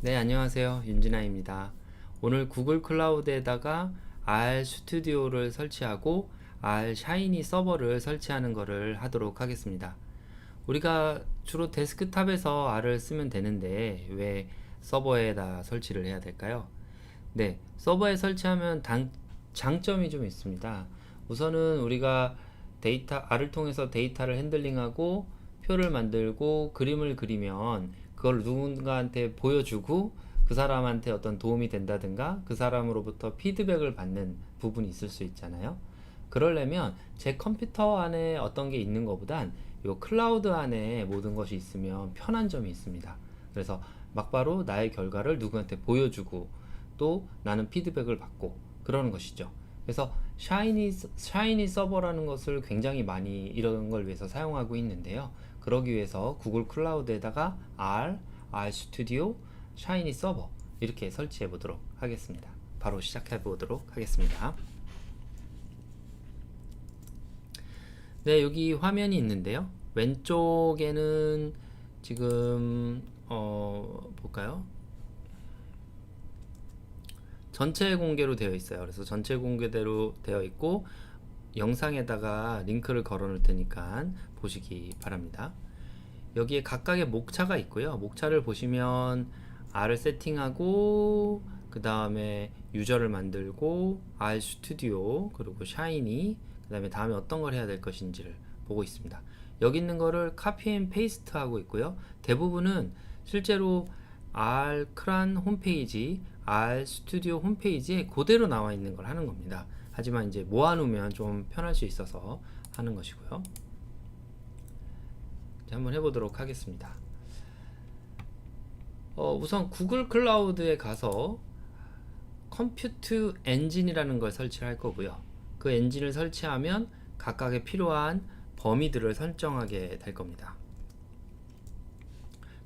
네, 안녕하세요. 윤진아입니다. 오늘 구글 클라우드에다가 R 스튜디오를 설치하고 R 샤이니 서버를 설치하는 것을 하도록 하겠습니다. 우리가 주로 데스크탑에서 R을 쓰면 되는데 왜 서버에다 설치를 해야 될까요? 네, 서버에 설치하면 장점이 좀 있습니다. 우선은 우리가 R을 통해서 데이터를 핸들링하고 표를 만들고 그림을 그리면 그걸 누군가한테 보여주고 그 사람한테 어떤 도움이 된다든가 그 사람으로부터 피드백을 받는 부분이 있을 수 있잖아요. 그러려면 제 컴퓨터 안에 어떤 게 있는 것보단 요 클라우드 안에 모든 것이 있으면 편한 점이 있습니다. 그래서 막바로 나의 결과를 누구한테 보여주고 또 나는 피드백을 받고 그러는 것이죠. 그래서 샤이니 서버라는 것을 굉장히 많이 이런 걸 위해서 사용하고 있는데요. 그러기 위해서 구글 클라우드에다가 R 스튜디오, 샤이니 서버 이렇게 설치해 보도록 하겠습니다. 바로 시작해 보도록 하겠습니다. 네, 여기 화면이 있는데요. 왼쪽에는 지금 볼까요? 전체 공개로 되어 있어요. 그래서 전체 공개대로 되어 있고 영상에다가 링크를 걸어 놓을 테니까 보시기 바랍니다. 여기에 각각의 목차가 있고요. 목차를 보시면 R을 세팅하고 그 다음에 유저를 만들고 R 스튜디오 그리고 샤이니 그 다음에 어떤 걸 해야 될 것인지를 보고 있습니다. 여기 있는 거를 카피 앤 페이스트 하고 있고요. 대부분은 실제로 R 크란 홈페이지 R 스튜디오 홈페이지에 그대로 나와 있는 걸 하는 겁니다. 하지만 이제 모아놓으면 좀 편할 수 있어서 하는 것이고요. 한번 해보도록 하겠습니다. 우선 구글 클라우드에 가서 컴퓨트 엔진이라는 걸 설치할 거고요. 그 엔진을 설치하면 각각의 필요한 범위들을 설정하게 될 겁니다.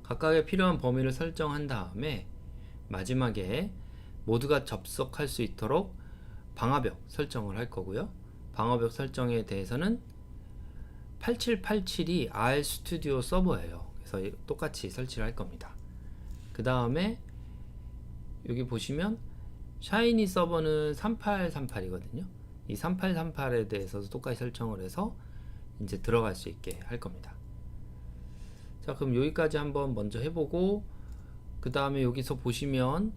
각각의 필요한 범위를 설정한 다음에 마지막에 모두가 접속할 수 있도록 방화벽 설정을 할 거고요. 방화벽 설정에 대해서는 8787이 R 스튜디오 서버예요. 그래서 똑같이 설치를 할 겁니다. 그 다음에 여기 보시면 샤이니 서버는 3838이거든요. 이 3838에 대해서도 똑같이 설정을 해서 이제 들어갈 수 있게 할 겁니다. 자, 그럼 여기까지 한번 먼저 해보고 그 다음에 여기서 보시면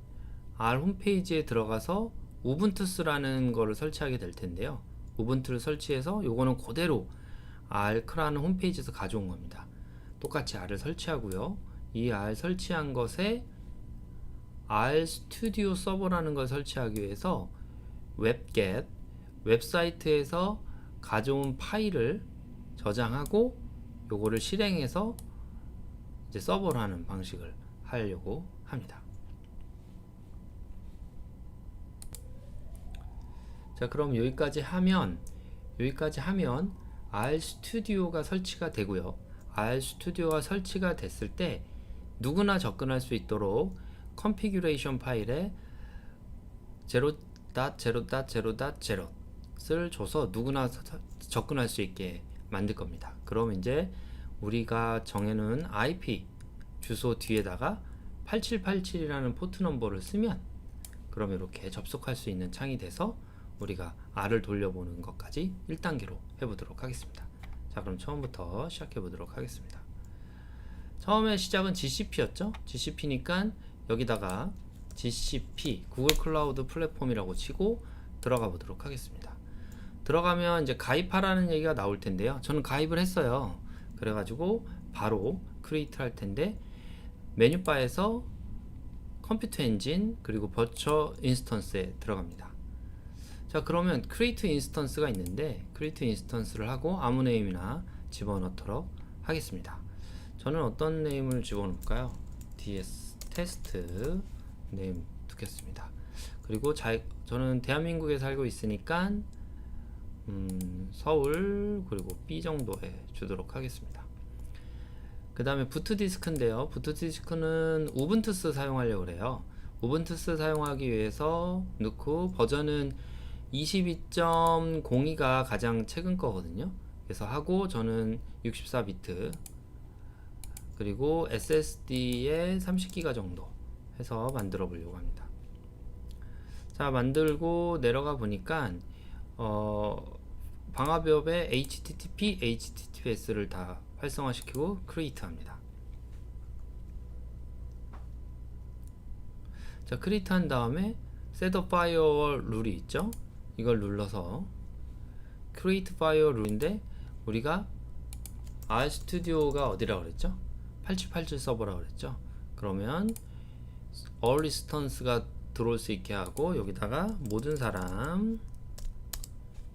R 홈페이지에 들어가서 우분투스라는 거를 설치하게 될 텐데요. 우분투를 설치해서 요거는 그대로 R크라는 홈페이지에서 가져온 겁니다. 똑같이 R을 설치하고요. 이 R 설치한 것에 R 스튜디오 서버라는 걸 설치하기 위해서 웹겟 웹사이트에서 가져온 파일을 저장하고 요거를 실행해서 이제 서버로 하는 방식을 하려고 합니다. 자, 그럼 여기까지 하면 R 스튜디오가 설치가 되고요. R 스튜디오가 설치가 됐을 때 누구나 접근할 수 있도록 컨피규레이션 파일에 0.0.0.0을 줘서 누구나 접근할 수 있게 만들 겁니다. 그럼 이제 우리가 정해놓은 IP 주소 뒤에다가 8787이라는 포트 넘버를 쓰면 그럼 이렇게 접속할 수 있는 창이 돼서 우리가 R을 돌려보는 것까지 1단계로 해보도록 하겠습니다. 자, 그럼 처음부터 시작해 보도록 하겠습니다. 처음에 시작은 GCP였죠. GCP니까 여기다가 GCP 구글 클라우드 플랫폼이라고 치고 들어가 보도록 하겠습니다. 들어가면 이제 가입하라는 얘기가 나올 텐데요. 저는 가입을 했어요. 그래가지고 바로 크리에이트 할 텐데 메뉴바에서 컴퓨터 엔진 그리고 버추어 인스턴스에 들어갑니다. 자, 그러면 create 인스턴스가 있는데 create 인스턴스를 하고 아무 네임이나 집어넣도록 하겠습니다. 저는 어떤 네임을 집어넣을까요? ds 테스트 네임 두겠습니다. 그리고 저는 대한민국에 살고 있으니까 서울 그리고 B 정도에 주도록 하겠습니다. 그 다음에 부트 디스크인데요. 부트 디스크는 우분투스 사용하려고 그래요. 우분투스 사용하기 위해서 넣고 버전은 22.02가 가장 최근 거거든요. 그래서 하고 저는 64비트 그리고 SSD에 30기가 정도 해서 만들어 보려고 합니다. 자, 만들고 내려가 보니까 방화벽에 HTTP, HTTPS를 다 활성화시키고 크리에이트 합니다. 자, 크리에이트 한 다음에 셋업 파이어월 룰이 있죠. 이걸 눌러서 create 파이어월 룰인데 우리가 RStudio가 어디라고 그랬죠? 8787 서버라고 그랬죠. 그러면 all instance가 들어올 수 있게 하고 여기다가 모든 사람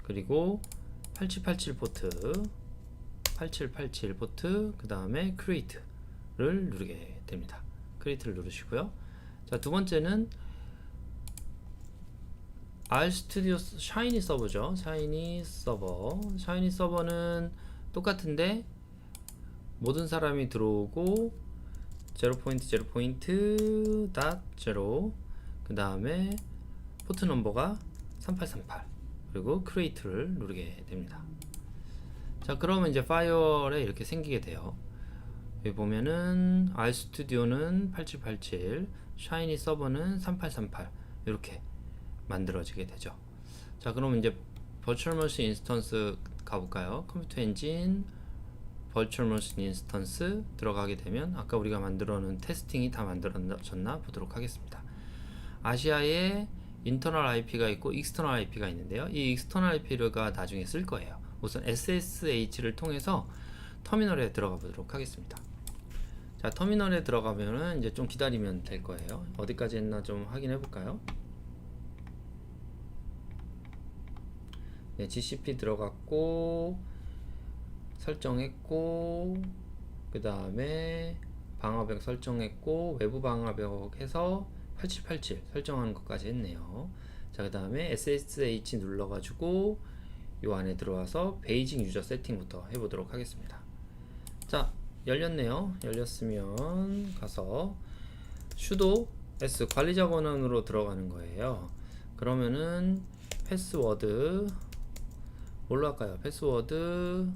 그리고 8787 포트 8787 포트 그 다음에 create를 누르게 됩니다. create를 누르시고요. 자, 두 번째는 RStudio 샤이니 서버죠. 샤이니 서버. 샤이니 서버는 똑같은데 모든 사람이 들어오고 0.0.0 그 다음에 포트 넘버가 3838 그리고 create를 누르게 됩니다. 자, 그러면 이제 파이어에 이렇게 생기게 돼요. 여기 보면은 RStudio는 8787 샤이니 서버는 3838 이렇게 만들어지게 되죠. 자, 그러면 이제 버추얼 머신 인스턴스 가볼까요? 컴퓨터 엔진 버추얼 머신 인스턴스 들어가게 되면 아까 우리가 만들어 놓은 테스팅이 다 만들어졌나 보도록 하겠습니다. 아시아에 인터널 IP가 있고 익스터널 IP가 있는데요. 이 익스터널 IP가 나중에 쓸 거예요. 우선 SSH를 통해서 터미널에 들어가 보도록 하겠습니다. 자, 터미널에 들어가면은 이제 좀 기다리면 될 거예요. 어디까지 했나 좀 확인해 볼까요? 네, GCP 들어갔고 설정했고 그 다음에 방화벽 설정했고 외부 방화벽 해서 8787 설정하는 것까지 했네요. 자, 그 다음에 SSH 눌러가지고 요 안에 들어와서 베이직 유저 세팅부터 해보도록 하겠습니다. 자, 열렸네요. 열렸으면 가서 sudo s 관리자 권한으로 들어가는 거예요. 그러면은 패스워드 뭘로 할까요? 패스워드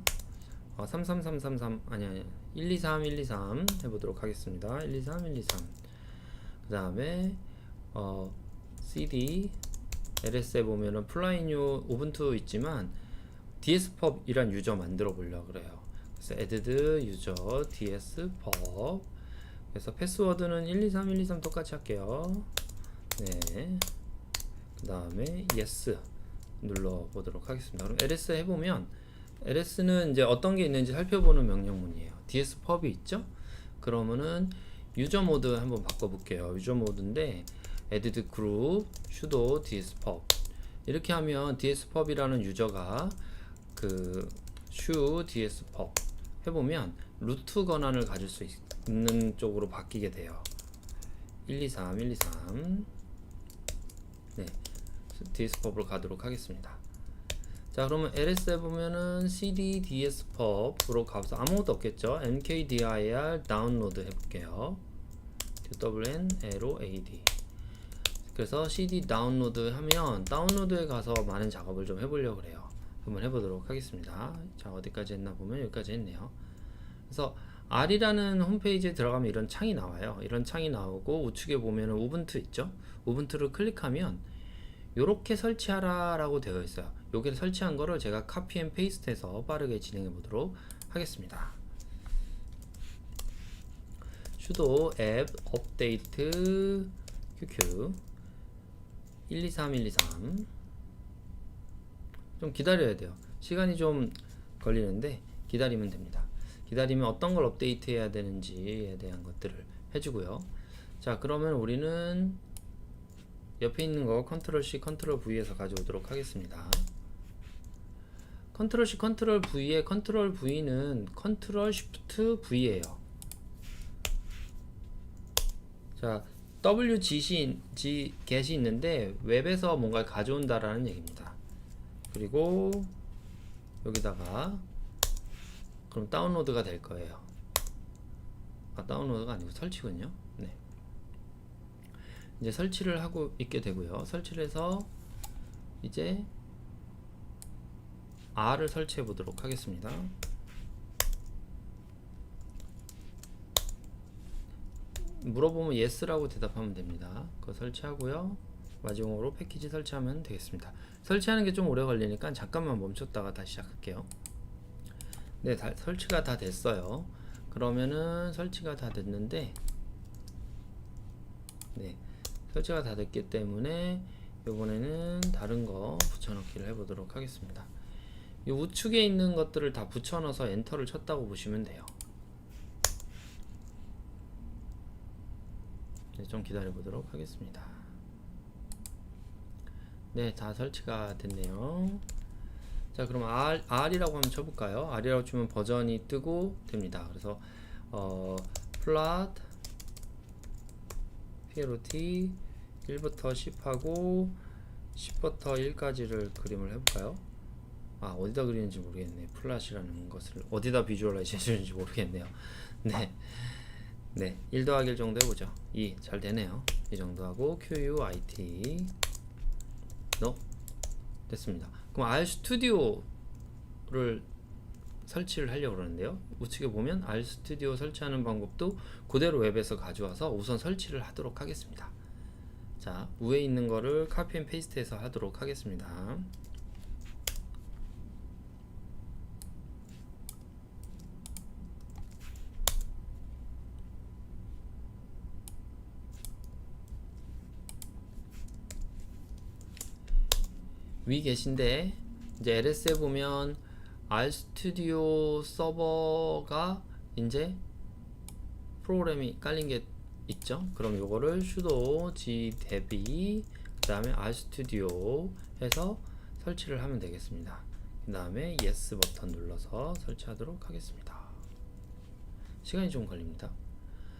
33333 아니 123123 해보도록 하겠습니다. 123 그 다음에 cd ls에 보면은 플라이뉴 우분투 있지만 dspub 이란 유저 만들어 보려고 그래요. 그래서 add user dspub 그래서 패스워드는 123 똑같이 할게요. 네. 그 다음에 yes 눌러 보도록 하겠습니다. 그럼 ls 해보면 ls는 이제 어떤 게 있는지 살펴보는 명령문이에요. dspub이 있죠? 그러면은 유저 모드 한번 바꿔볼게요. 유저 모드인데 add group sudo dspub 이렇게 하면 dspub이라는 유저가 그 su dspub 해보면 루트 권한을 가질 수 있는 쪽으로 바뀌게 돼요. 123 네, dspub으로 가도록 하겠습니다. 자, 그러면 ls 해보면은 cd dspub으로 가서 아무것도 없겠죠. mkdir 다운로드 해볼게요. WNLOAD 그래서 cd 다운로드 하면 다운로드에 가서 많은 작업을 좀 해보려고 그래요. 한번 해보도록 하겠습니다. 자, 어디까지 했나 보면 여기까지 했네요. 그래서 R이라는 홈페이지에 들어가면 이런 창이 나와요. 이런 창이 나오고 우측에 보면은 우분투 있죠. 우분투를 클릭하면 요렇게 설치하라 라고 되어 있어요. 요게 설치한 거를 제가 카피 앤 페이스트 해서 빠르게 진행해 보도록 하겠습니다. sudo app update qq 123 좀 기다려야 돼요. 시간이 좀 걸리는데 기다리면 됩니다. 기다리면 어떤 걸 업데이트 해야 되는지에 대한 것들을 해주고요. 자, 그러면 우리는 옆에 있는 거 컨트롤 C 컨트롤 V에서 가져오도록 하겠습니다. 컨트롤 C 컨트롤 V의 컨트롤 V는 컨트롤 Shift V예요. 자, wget이 있는데 웹에서 뭔가를 가져온다라는 얘기입니다. 그리고 여기다가 그럼 다운로드가 될 거예요. 다운로드가 아니고 설치군요. 네. 이제 설치를 하고 있게 되고요. 설치를 해서 이제 R을 설치해 보도록 하겠습니다. 물어보면 yes라고 대답하면 됩니다. 그거 설치하고요. 마지막으로 패키지 설치하면 되겠습니다. 설치하는 게 좀 오래 걸리니까 잠깐만 멈췄다가 다시 시작할게요. 네, 설치가 다 됐어요. 그러면은 설치가 다 됐는데, 네, 설치가 다 됐기 때문에 이번에는 다른 거 붙여넣기를 해보도록 하겠습니다. 이 우측에 있는 것들을 다 붙여넣어서 엔터를 쳤다고 보시면 돼요. 네, 좀 기다려 보도록 하겠습니다. 네, 다 설치가 됐네요. 자, 그럼 R이라고 한번 쳐볼까요? R이라고 치면 버전이 뜨고 됩니다. 그래서 plot plot 1부터 10하고 10부터 1까지를 그림을 해볼까요? 어디다 그리는지 모르겠네. 플롯이라는 것을 어디다 비주얼라이즈 해주는지 모르겠네요. 네, 1 더하기 1 정도 해보죠. 2, 잘 되네요. 이 정도 하고 QUIT no 됐습니다. 그럼 RStudio 를 설치를 하려고 그러는데요. 우측에 보면 RStudio 설치하는 방법도 그대로 웹에서 가져와서 우선 설치를 하도록 하겠습니다. 자, 위에 있는 거를 카피 앤 페이스트 해서 하도록 하겠습니다. 위 계신데 이제 LS에 보면 RStudio 서버가 이제 프로그램이 깔린 게 있죠. 그럼 요거를 sudo gdb 그 다음에 RStudio 해서 설치를 하면 되겠습니다. 그 다음에 yes 버튼 눌러서 설치하도록 하겠습니다. 시간이 좀 걸립니다.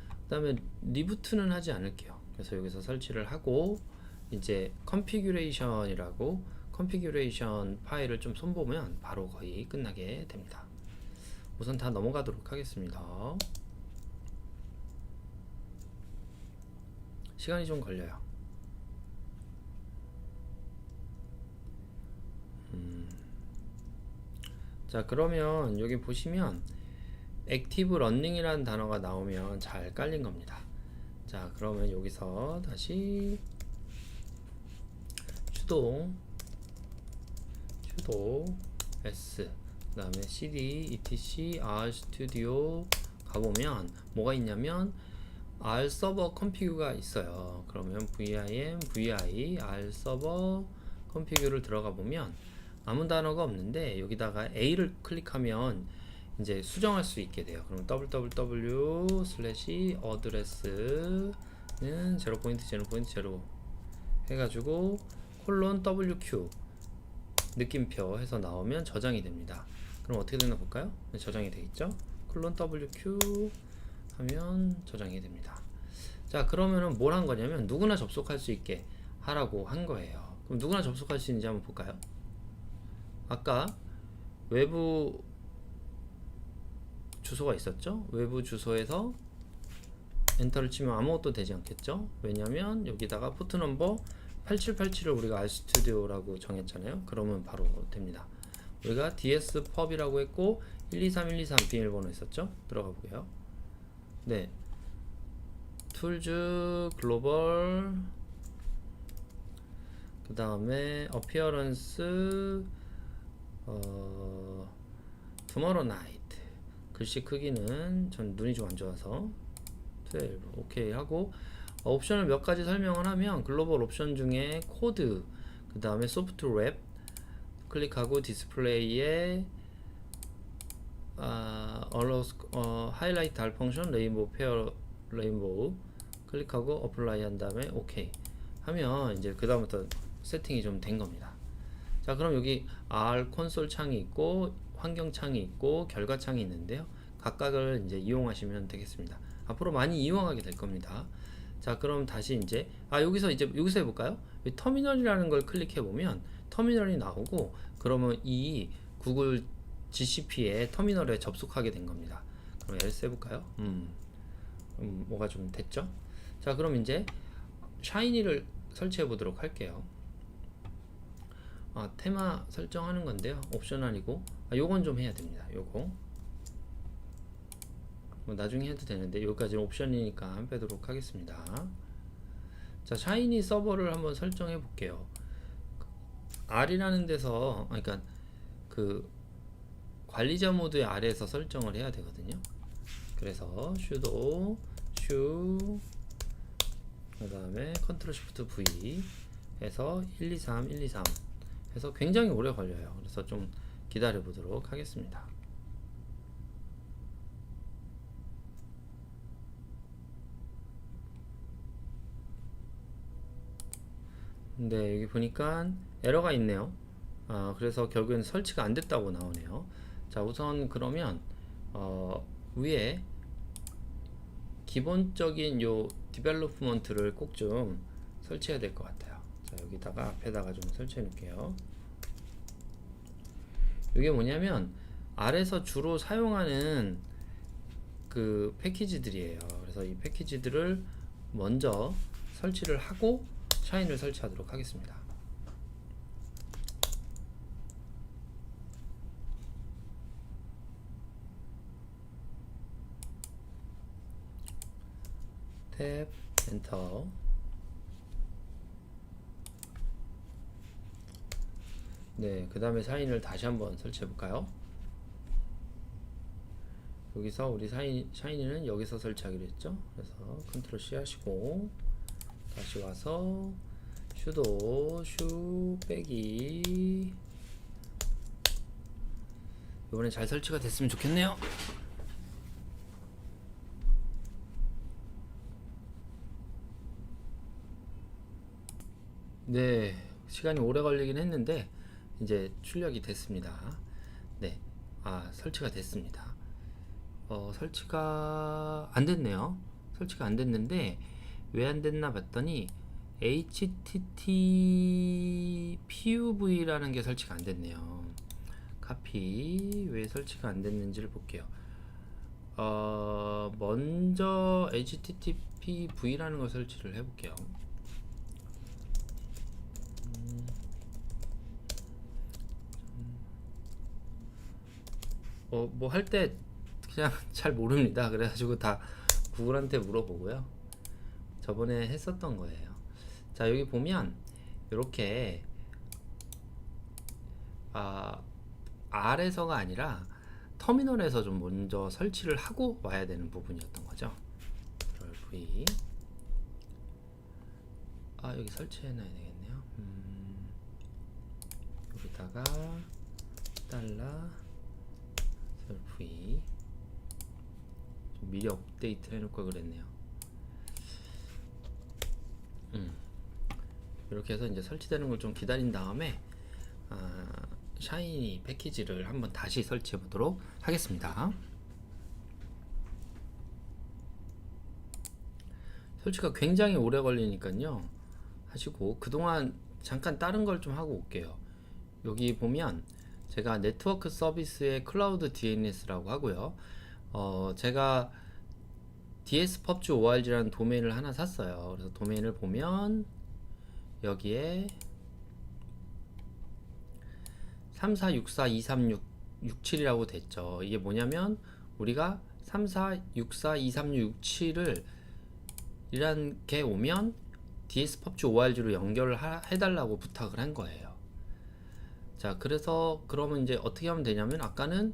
그 다음에 리부트는 하지 않을게요. 그래서 여기서 설치를 하고 이제 configuration이라고 컨피규레이션 파일을 좀 손보면 바로 거의 끝나게 됩니다. 우선 다 넘어가도록 하겠습니다. 시간이 좀 걸려요. 자, 그러면 여기 보시면 액티브 러닝이라는 단어가 나오면 잘 깔린 겁니다. 자, 그러면 여기서 다시 sudo s 그 다음에 cd etc rstudio 가보면 뭐가 있냐면 r 서버 컴피그가 있어요. 그러면 vim vi r 서버 컴피그를 들어가 보면 아무 단어가 없는데 여기다가 a를 클릭하면 이제 수정할 수 있게 돼요. 그럼 www/address는 0.0.0 해가지고 :wq 느낌표 해서 나오면 저장이 됩니다. 그럼 어떻게 되나 볼까요? 네, 저장이 되어 있죠. :wq 하면 저장이 됩니다. 자, 그러면은 뭘 한 거냐면 누구나 접속할 수 있게 하라고 한 거예요. 그럼 누구나 접속할 수 있는지 한번 볼까요? 아까 외부 주소가 있었죠. 외부 주소에서 엔터를 치면 아무것도 되지 않겠죠. 왜냐면 여기다가 포트 넘버 8787을 우리가 RStudio라고 정했잖아요. 그러면 바로 됩니다. 우리가 dspub이라고 했고 123123 비밀번호 있었죠. 들어가 보게요. 네, 툴즈 글로벌 그 다음에 appearance tomorrow night 글씨 크기는 전 눈이 좀 안 좋아서 12 오케이 하고 옵션을 몇 가지 설명을 하면 글로벌 옵션 중에 코드 그 다음에 소프트 랩 클릭하고 디스플레이에 하이라이트 할 펑션 레인보우 페어 레인보우 클릭하고 어플라이 한 다음에 오케이 하면 이제 그 다음부터 세팅이 좀 된 겁니다. 자, 그럼 여기 R 콘솔 창이 있고 환경 창이 있고 결과 창이 있는데요. 각각을 이제 이용하시면 되겠습니다. 앞으로 많이 이용하게 될 겁니다. 자, 그럼 다시 이제 여기서 해볼까요? 이 터미널이라는 걸 클릭해 보면 터미널이 나오고 그러면 이 구글 GCP의 터미널에 접속하게 된 겁니다. 그럼 else 해볼까요? 뭐가 좀 됐죠? 자, 그럼 이제 샤이니를 설치해 보도록 할게요. 테마 설정하는 건데요. 옵셔널이고 요건 좀 해야 됩니다. 요거 나중에 해도 되는데 여기까지는 옵션이니까 빼도록 하겠습니다. 자, 샤이니 서버를 한번 설정해 볼게요. R이라는 데서, 그러니까 그 관리자 모드의 아래에서 설정을 해야 되거든요. 그래서 sudo shu 그 다음에 컨트롤 시프트 V 해서 123 123 해서 굉장히 오래 걸려요. 그래서 좀 기다려 보도록 하겠습니다. 근데 여기 보니까 에러가 있네요. 그래서 결국엔 설치가 안 됐다고 나오네요. 자, 우선 그러면 위에 기본적인 요 디벨롭먼트를 꼭 좀 설치해야 될 것 같아요. 자, 여기다가 앞에다가 좀 설치해 놓을게요. 이게 뭐냐면 R에서 주로 사용하는 그 패키지들이에요. 그래서 이 패키지들을 먼저 설치를 하고 샤인을 설치하도록 하겠습니다. 탭 엔터. 네, 그 다음에 샤인을 다시 한번 설치해 볼까요? 여기서 우리 샤이니는 여기서 설치하기로 했죠. 그래서 컨트롤 C 하시고 다시 와서 sudo shu 빼기. 이번엔 잘 설치가 됐으면 좋겠네요. 네, 시간이 오래 걸리긴 했는데 이제 출력이 됐습니다. 네, 설치가 됐습니다. 설치가 안 됐네요. 설치가 안 됐는데 왜 안 됐나 봤더니 HTTP PUV라는 게 설치가 안 됐네요. 카피. 왜 설치가 안 됐는지를 볼게요. 먼저 HTTP V라는 걸 설치를 해볼게요. 뭐 할 때 그냥 잘 모릅니다. 그래가지고 다 구글한테 물어보고요. 저번에 했었던 거예요. 자, 여기 보면 이렇게 R에서가 아니라 터미널에서 좀 먼저 설치를 하고 와야 되는 부분이었던 거죠. V. 여기 설치해 놔야 되겠네요. 여기다가 달러 V 좀 미리 업데이트 해놓을 걸 그랬네요. 이렇게 해서 이제 설치되는 걸 좀 기다린 다음에 샤이니 패키지를 한번 다시 설치해 보도록 하겠습니다. 설치가 굉장히 오래 걸리니까요 하시고, 그동안 잠깐 다른 걸 좀 하고 올게요. 여기 보면 제가 네트워크 서비스의 클라우드 DNS라고 하고요. 제가 dspubg.org라는 도메인을 하나 샀어요. 그래서 도메인을 보면 여기에 34642367이라고 됐죠. 이게 뭐냐면 우리가 34642367을 이란 게 오면 dspubg.org로 연결을 해달라고 부탁을 한 거예요. 자, 그래서 그러면 이제 어떻게 하면 되냐면 아까는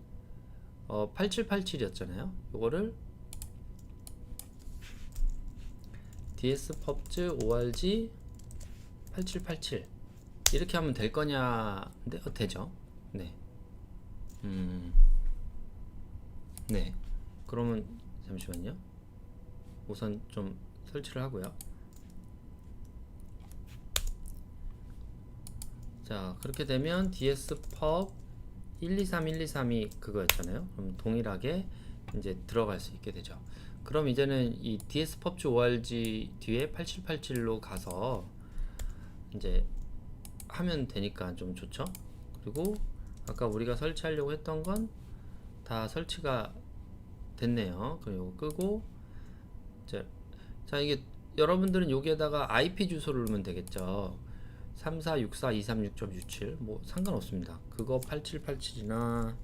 8787이었잖아요. 이거를 dspubg.org 8787 이렇게 하면 될 거냐? 근데 되죠. 네. 네. 그러면 잠시만요. 우선 좀 설치를 하고요. 자, 그렇게 되면 dspub 123123이 그거였잖아요. 그럼 동일하게 이제 들어갈 수 있게 되죠. 그럼 이제는 이 dspubg.org 뒤에 8787로 가서 이제 하면 되니까 좀 좋죠. 그리고 아까 우리가 설치하려고 했던 건 다 설치가 됐네요. 그리고 끄고 자, 이게 여러분들은 여기에다가 IP 주소를 넣으면 되겠죠. 34642366.67 뭐 상관없습니다. 그거 8787이나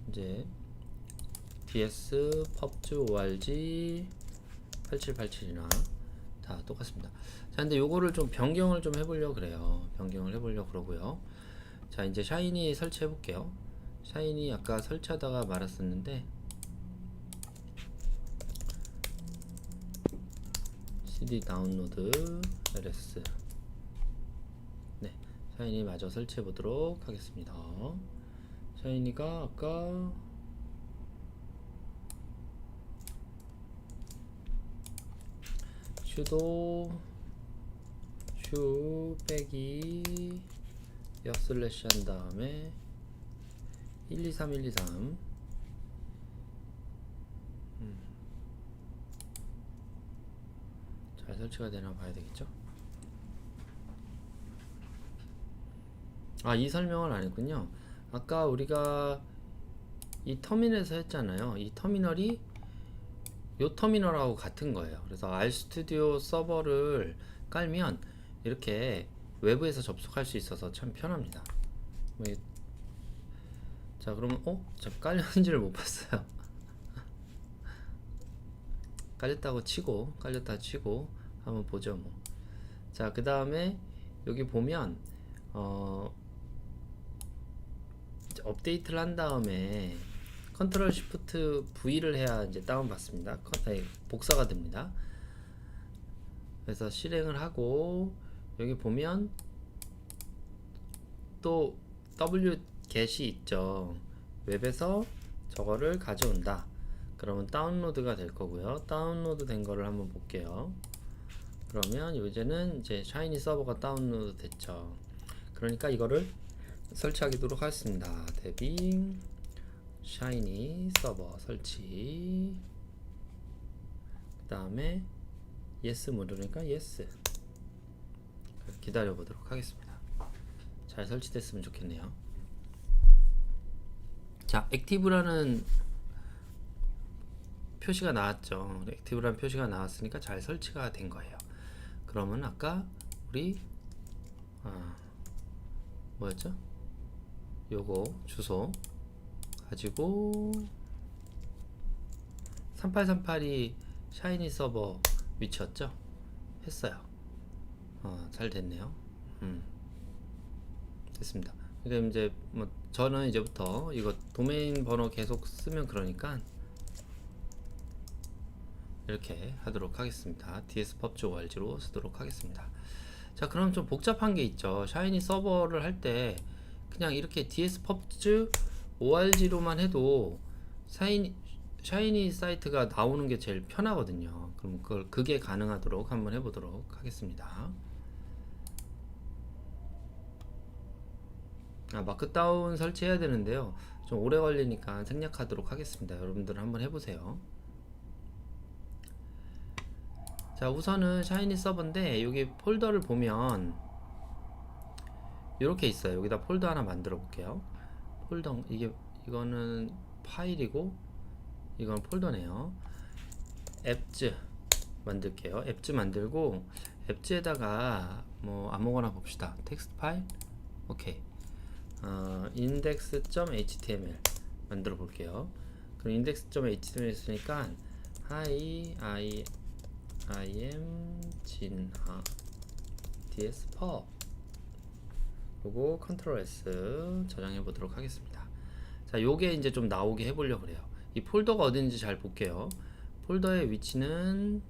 이제 ds pubg org 8787이나 다 똑같습니다. 자, 근데 요거를 좀 변경을 좀 해보려고 그래요. 변경을 해보려고 그러고요. 자, 이제 샤이니 설치해 볼게요. 샤이니 아까 설치하다가 말았었는데 cd 다운로드 ls. 네, 샤이니 마저 설치해 보도록 하겠습니다. 샤이니가 아까 sudo 슈 빼기 역슬래시 한 다음에 123123 잘 설치가 되나 봐야 되겠죠. 아, 이 설명을 안 했군요. 아까 우리가 이 터미널에서 했잖아요. 이 터미널이 요 터미널하고 같은 거예요. 그래서 RStudio 서버를 깔면 이렇게 외부에서 접속할 수 있어서 참 편합니다. 자, 그러면 저 깔렸는지를 못 봤어요. 깔렸다고 치고 한번 보죠 뭐. 자, 그 다음에 여기 보면 업데이트를 한 다음에 컨트롤 시프트 V를 해야 이제 다운 받습니다. 복사가 됩니다. 그래서 실행을 하고 여기 보면 또 wget이 있죠. 웹에서 저거를 가져온다. 그러면 다운로드가 될 거고요. 다운로드 된 거를 한번 볼게요. 그러면 이제 샤이니 서버가 다운로드 됐죠. 그러니까 이거를 설치하도록 하겠습니다. 대비 샤이니 서버 설치. 그 다음에 yes 누르니까 yes. 기다려 보도록 하겠습니다. 잘 설치됐으면 좋겠네요. 자, 액티브라는 표시가 나왔죠. 액티브라는 표시가 나왔으니까 잘 설치가 된 거예요. 그러면 아까 우리 뭐였죠? 요거 주소 가지고 3838이 샤이니 서버 위치였죠? 했어요. 잘 됐네요. 됐습니다. 그러니까 이제 뭐 저는 이제부터 이거 도메인 번호 계속 쓰면 그러니까 이렇게 하도록 하겠습니다. ds pubg org로 쓰도록 하겠습니다. 자, 그럼 좀 복잡한 게 있죠. 샤이니 서버를 할 때 그냥 이렇게 ds pubg org로만 해도 샤이니 사이트가 나오는 게 제일 편하거든요. 그럼 그게 가능하도록 한번 해보도록 하겠습니다. 마크다운 설치해야 되는데요. 좀 오래 걸리니까 생략하도록 하겠습니다. 여러분들 한번 해보세요. 자, 우선은 샤이니 서버인데 여기 폴더를 보면 이렇게 있어요. 여기다 폴더 하나 만들어 볼게요. 폴더 이거는 파일이고 이건 폴더네요. 앱즈 만들게요. 앱즈 만들고 앱즈에다가 뭐 아무거나 봅시다. 텍스트 파일. 오케이. index.html 만들어 볼게요. 그럼 index.html 있으니까 hi I am 진하 ds pub 그리고 컨트롤 S 저장해 보도록 하겠습니다. 자, 요게 이제 좀 나오게 해보려고 그래요. 이 폴더가 어딘지 잘 볼게요. 폴더의 위치는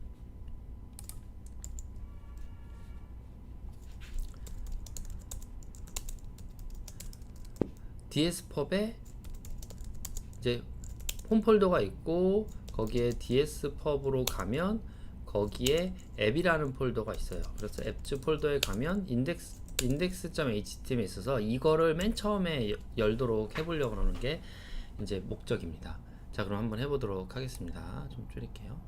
DSpub에 이제 홈 폴더가 있고 거기에 DSpub으로 가면 거기에 앱이라는 폴더가 있어요. 그래서 앱즈 폴더에 가면 index.html에 있어서 이거를 맨 처음에 열도록 해보려고 하는 게 이제 목적입니다. 자, 그럼 한번 해보도록 하겠습니다. 좀 줄일게요.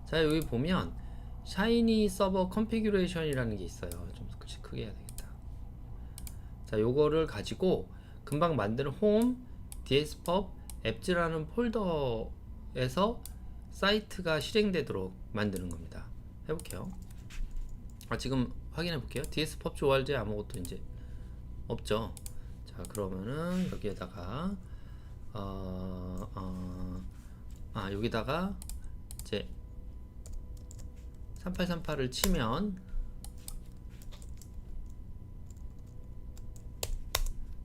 자, 여기 보면 샤이니 서버 컨피규레이션이라는 게 있어요. 좀 크게 해야 되겠다. 자, 요거를 가지고 금방 만든 홈 DSpub 앱즈라는 폴더에서 사이트가 실행되도록 만드는 겁니다. 해볼게요. 지금 확인해 볼게요. DSpub org에 아무것도 이제 없죠. 자, 그러면은 여기에다가 여기다가 이제 3838을 치면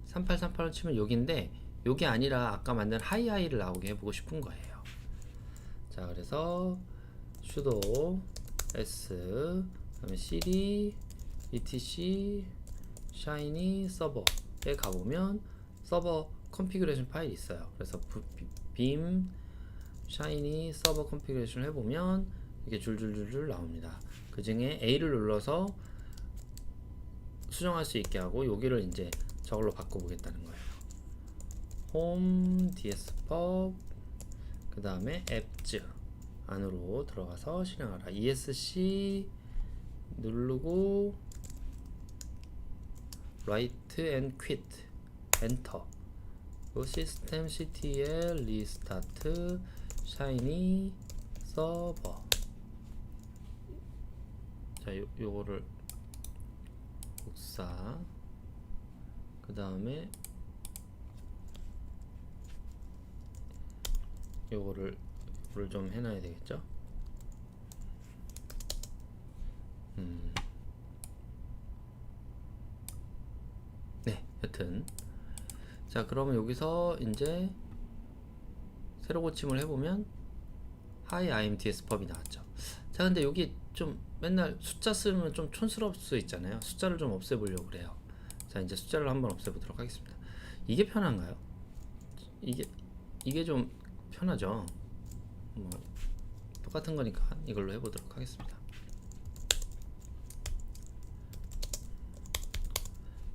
3838을 치면 여기인데 여기 아니라 아까 만든 하이하이를 나오게 해보고 싶은 거예요. 자, 그래서 sudo s 그다음에 cd etc shiny server에 가보면 서버 컨피그레이션 파일이 있어요. 그래서 beam shiny server 컨피그레이션을 해보면 이게 줄줄줄줄 나옵니다. 그 중에 A를 눌러서 수정할 수 있게 하고 여기를 이제 저걸로 바꿔보겠다는 거예요. home dspub 그 다음에 apps 안으로 들어가서 실행하라. esc 누르고 write and quit 엔터. 시스템 ctl restart shiny server. 자, 요거를 복사. 그 다음에 요거를 좀 해놔야 되겠죠. 네, 여튼 자, 그러면 여기서 이제 새로 고침을 해보면 Hi, I'm dspub이 나왔죠. 자, 근데 여기 좀 맨날 숫자 쓰면 좀 촌스러울 수 있잖아요. 숫자를 좀 없애보려고 그래요. 자, 이제 숫자를 한번 없애보도록 하겠습니다. 이게 편한가요? 이게 좀 편하죠. 뭐 똑같은 거니까 이걸로 해보도록 하겠습니다.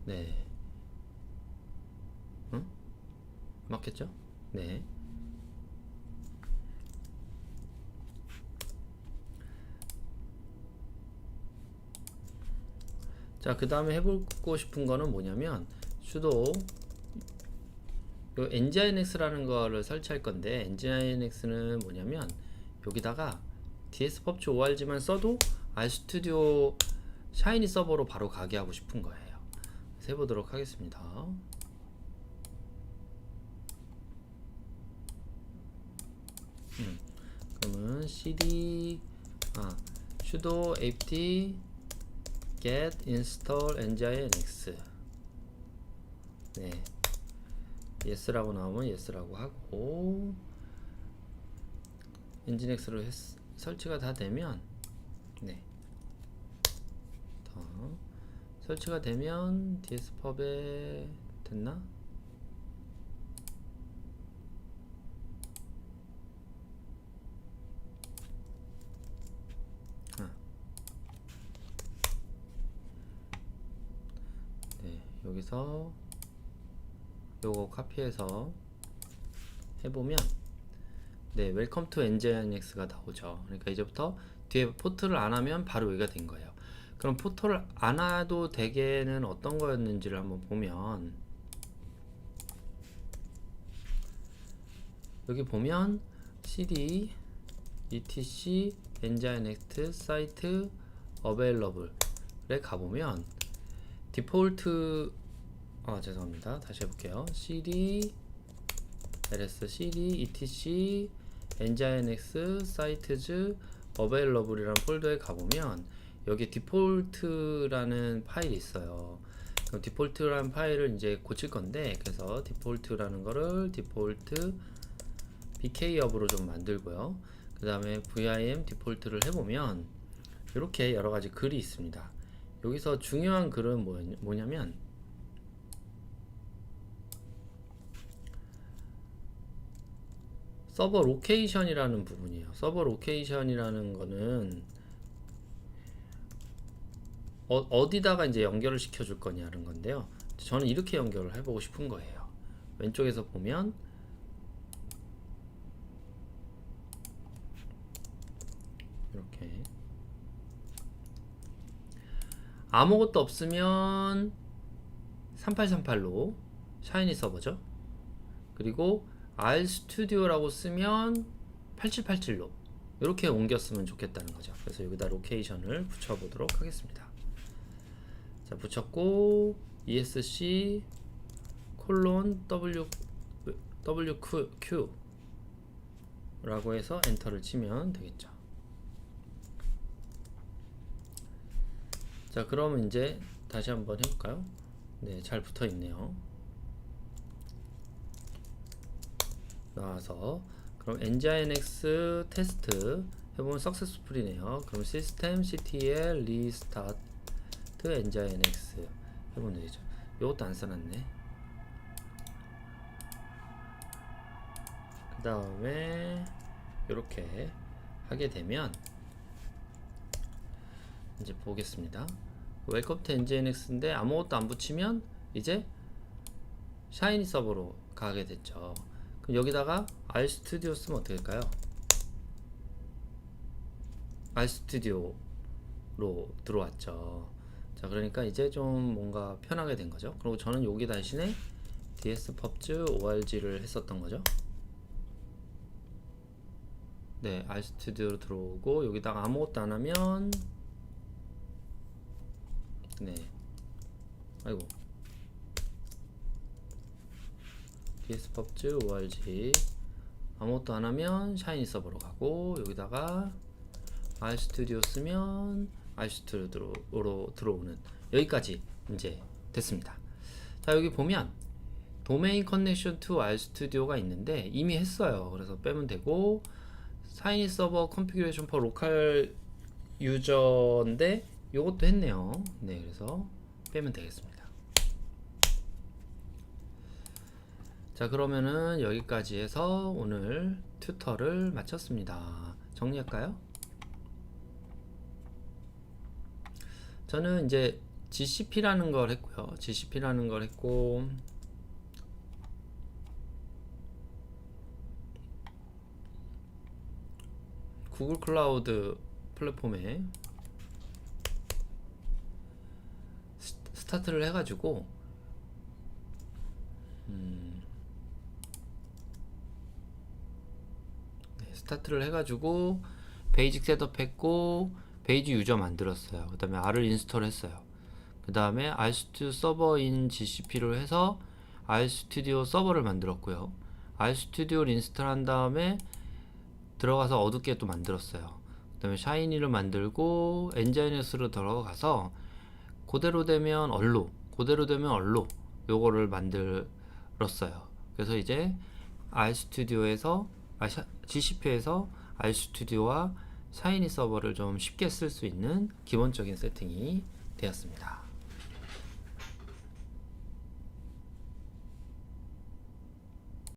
네. 응? 맞겠죠? 네. 자, 그 다음에 해보고 싶은 거는 뭐냐면 sudo 요 nginx라는 거를 설치할 건데, nginx는 뭐냐면 여기다가 dspub.org만 써도 RStudio 샤이니 서버로 바로 가게 하고 싶은 거예요. 그래서 해보도록 하겠습니다. 그러면 cd sudo apt get install nginx. 네, yes라고 나오면 yes라고 하고, nginx로 설치가 다 되면, 네, 설치가 되면 dspub에 됐나? 네, 여기서 요거 카피해서 해보면, 네, 웰컴 투 nginx가 나오죠. 그러니까 이제부터 뒤에 포트를 안 하면 바로 여기가 된 거예요. 그럼 포트를 안 해도 되게는 어떤 거였는지를 한번 보면, 여기 보면 cd etc nginx site available에 가보면 디폴트 죄송합니다. 다시 해볼게요. cd ls cd etc nginx sites available이라는 폴더에 가보면 여기 디폴트라는 파일이 있어요. 그럼 디폴트라는 파일을 이제 고칠 건데, 그래서 디폴트라는 거를 디폴트 bkup으로 좀 만들고요. 그 다음에 vim 디폴트를 해보면 이렇게 여러 가지 글이 있습니다. 여기서 중요한 글은 뭐냐면 서버 로케이션이라는 부분이에요. 서버 로케이션이라는 거는 어디다가 이제 연결을 시켜줄 거냐는 건데요. 저는 이렇게 연결을 해보고 싶은 거예요. 왼쪽에서 보면 이렇게 아무것도 없으면 3838로 샤이니 서버죠. 그리고 RStudio라고 쓰면 8787로 이렇게 옮겼으면 좋겠다는 거죠. 그래서 여기다 로케이션을 붙여보도록 하겠습니다. 자, 붙였고 esc w WQ 라고 해서 엔터를 치면 되겠죠. 자, 그러면 이제 다시 한번 해볼까요? 네, 잘 붙어 있네요. 나와서 그럼 nginx 테스트 해보면 successful이네요. 그럼 system ctl restart nginx 해보면 되죠. 이것도 안 써놨네. 그 다음에 이렇게 하게 되면 이제 보겠습니다. 웰컴 투 nginx인데 아무것도 안 붙이면 이제 샤이니 서버로 가게 됐죠. 그럼 여기다가 RStudio 쓰면 어떻게 될까요? RStudio로 들어왔죠. 자, 그러니까 이제 좀 뭔가 편하게 된 거죠. 그리고 저는 여기 대신에 dspubs org를 했었던 거죠. 네, RStudio로 들어오고 여기다가 아무것도 안 하면 네, 아이고, dspubs org 아무것도 안 하면 샤이니 서버로 가고 여기다가 RStudio 쓰면 RStudio로 들어오는, 여기까지 이제 됐습니다. 자, 여기 보면 도메인 커넥션 투 RStudio가 있는데 이미 했어요. 그래서 빼면 되고, 샤이니 서버 컨피규레이션 포 로컬 유저인데 요것도 했네요. 네, 그래서 빼면 되겠습니다. 자, 그러면은 여기까지 해서 오늘 튜터를 마쳤습니다. 정리할까요? 저는 이제 GCP라는 걸 했고요. GCP라는 걸 했고, 구글 클라우드 플랫폼에 스타트를 해가지고 스타트를 해가지고 베이직 셋업 했고 베이지 유저 만들었어요. 그 다음에 R을 인스톨 했어요. 그 다음에 RStudio 서버인 GCP를 해서 RStudio 서버를 만들었고요. RStudio를 인스톨 한 다음에 들어가서 어둡게 또 만들었어요. 그 다음에 샤이니를 만들고 엔자이너스로 들어가서 그대로 되면 얼로 요거를 만들었어요. 그래서 이제 RStudio에서 GCP에서 RStudio와 샤이니 서버를 좀 쉽게 쓸 수 있는 기본적인 세팅이 되었습니다.